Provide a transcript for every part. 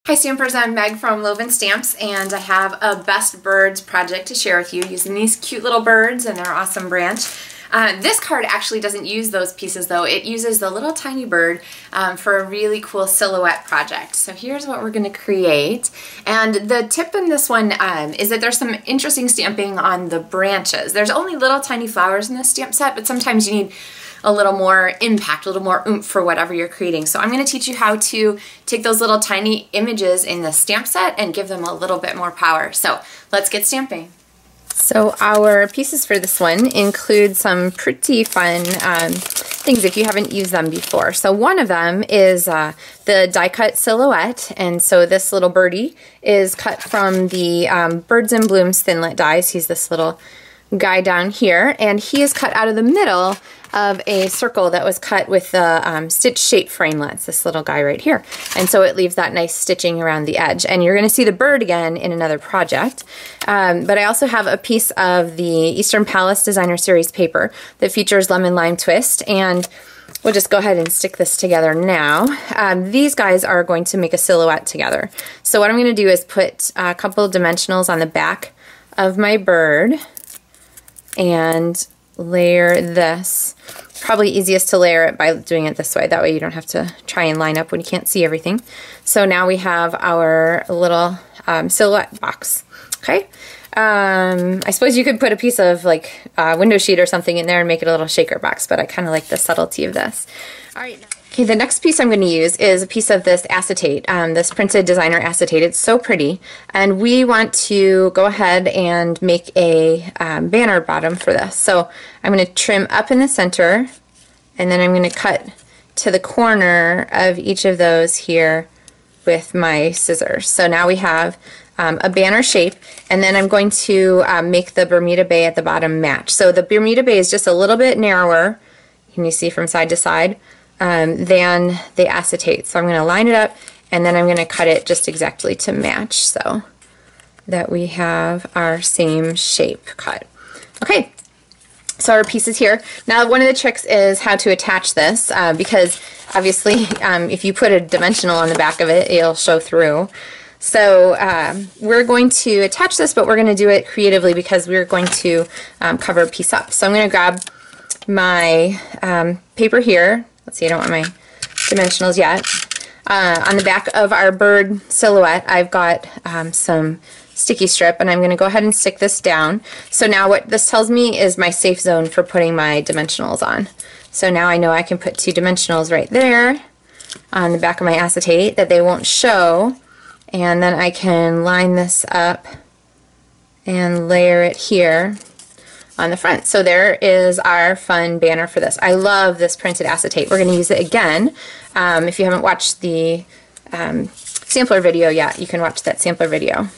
Hi Stampers, I'm Meg from Loven Stamps, and I have a Best Birds project to share with you using these cute little birds and their awesome branch. This card actually doesn't use those pieces though. It uses the little tiny bird for a really cool silhouette project. So here's what we're going to create. And the tip in this one is that there's some interesting stamping on the branches. There's only little tiny flowers in this stamp set, but sometimes you need a little more impact, a little more oomph for whatever you're creating. So I'm going to teach you how to take those little tiny images in the stamp set and give them a little bit more power. So let's get stamping. So our pieces for this one include some pretty fun things if you haven't used them before. So one of them is the die cut silhouette, and so this little birdie is cut from the Birds and Blooms Thinlit dies. He's this little guy down here, and he is cut out of the middle of a circle that was cut with the stitch shape framelits, this little guy right here. And so it leaves that nice stitching around the edge. And you're going to see the bird again in another project. But I also have a piece of the Eastern Palace Designer Series paper that features Lemon Lime Twist, and we'll just go ahead and stick this together now. These guys are going to make a silhouette together. So what I'm going to do is put a couple of dimensionals on the back of my bird and layer this. Probably easiest to layer it by doing it this way. That way you don't have to try and line up when you can't see everything. So now we have our little silhouette box. Okay. I suppose you could put a piece of like window sheet or something in there and make it a little shaker box, but I kind of like the subtlety of this. All right. Okay, the next piece I'm going to use is a piece of this acetate, this printed designer acetate. It's so pretty, and we want to go ahead and make a banner bottom for this. So I'm going to trim up in the center, and then I'm going to cut to the corner of each of those here with my scissors. So now we have a banner shape, and then I'm going to make the Bermuda Bay at the bottom match. So the Bermuda Bay is just a little bit narrower, can you see from side to side, than the acetate. So I'm going to line it up, and then I'm going to cut it just exactly to match so that we have our same shape cut. Okay, so our piece is here. Now one of the tricks is how to attach this because obviously if you put a dimensional on the back of it, it'll show through. So we're going to attach this, but we're going to do it creatively because we're going to cover a piece up. So I'm going to grab my paper here. Let's see, I don't want my dimensionals yet. On the back of our bird silhouette, I've got some sticky strip, and I'm going to go ahead and stick this down. So now what this tells me is my safe zone for putting my dimensionals on. So now I know I can put two dimensionals right there on the back of my acetate that they won't show, and then I can line this up and layer it here on the front. So there is our fun banner for this. I love this printed acetate. We're going to use it again. If you haven't watched the sampler video yet, you can watch that sampler video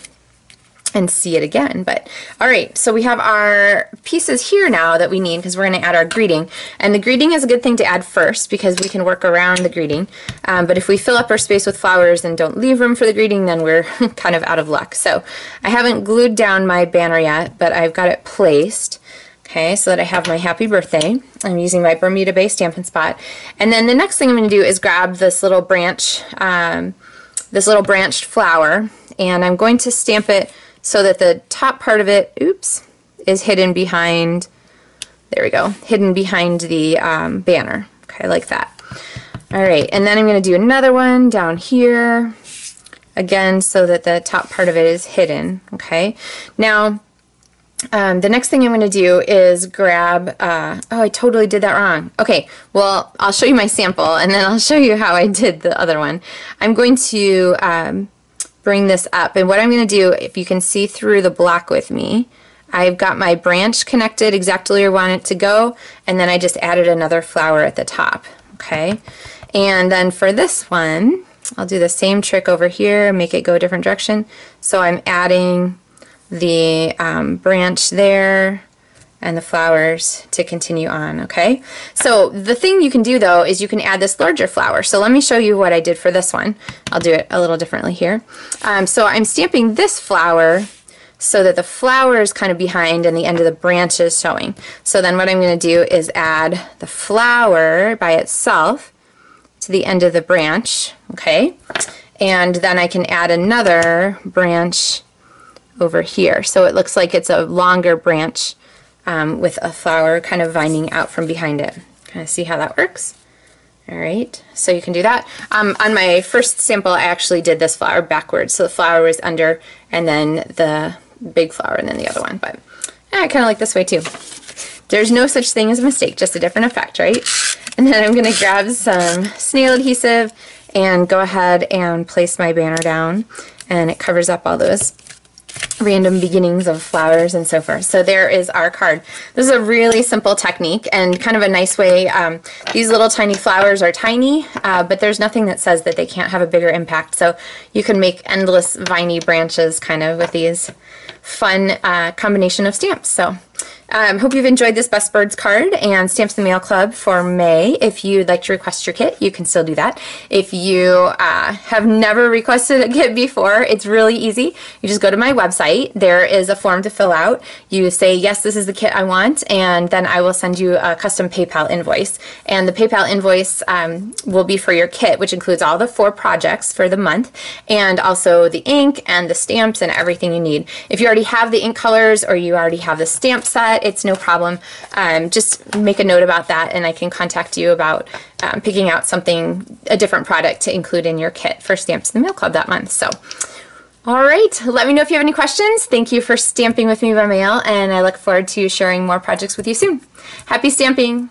and see it again. But alright, so we have our pieces here now that we need because we're going to add our greeting. And the greeting is a good thing to add first because we can work around the greeting. But if we fill up our space with flowers and don't leave room for the greeting, then we're kind of out of luck. So I haven't glued down my banner yet, but I've got it placed. Okay, so that I have my happy birthday. I'm using my Bermuda Bay Stampin' Spot. And then the next thing I'm going to do is grab this little branch, this little branched flower, and I'm going to stamp it so that the top part of it, oops, is hidden behind, there we go, hidden behind the banner. Okay, like that. All right, and then I'm going to do another one down here, again, so that the top part of it is hidden. Okay, now, the next thing I'm going to do is grab, oh, I totally did that wrong. Okay, well, I'll show you my sample, and then I'll show you how I did the other one. I'm going to bring this up, and what I'm going to do, if you can see through the black with me, I've got my branch connected exactly where I want it to go, and then I just added another flower at the top. Okay, and then for this one, I'll do the same trick over here, make it go a different direction. So I'm adding the branch there and the flowers to continue on. Okay, so the thing you can do though is you can add this larger flower. So let me show you what I did for this one. I'll do it a little differently here. So I'm stamping this flower so that the flower is kind of behind and the end of the branch is showing. So then what I'm going to do is add the flower by itself to the end of the branch. Okay, and then I can add another branch over here. So it looks like it's a longer branch with a flower kind of vining out from behind it. Kind of see how that works? All right, so you can do that. On my first sample, I actually did this flower backwards. So the flower was under, and then the big flower, and then the other one. But I kind of like this way too. There's no such thing as a mistake, just a different effect, right? And then I'm going to grab some snail adhesive and go ahead and place my banner down, and it covers up all those random beginnings of flowers and so forth. So there is our card. This is a really simple technique and kind of a nice way. These little tiny flowers are tiny, but there's nothing that says that they can't have a bigger impact. So you can make endless viney branches kind of with these fun combination of stamps. So hope you've enjoyed this Best Birds card and Stamps in the Mail Club for May. If you'd like to request your kit, you can still do that. If you have never requested a kit before, it's really easy. You just go to my website. There is a form to fill out. You say, yes, this is the kit I want, and then I will send you a custom PayPal invoice. And the PayPal invoice will be for your kit, which includes all the 4 projects for the month, and also the ink and the stamps and everything you need. If you already have the ink colors or you already have the stamp set, it's no problem. Just make a note about that, and I can contact you about picking out a different product to include in your kit for Stamps in the Mail Club that month. So, all right, let me know if you have any questions. Thank you for stamping with me by mail, and I look forward to sharing more projects with you soon. Happy stamping!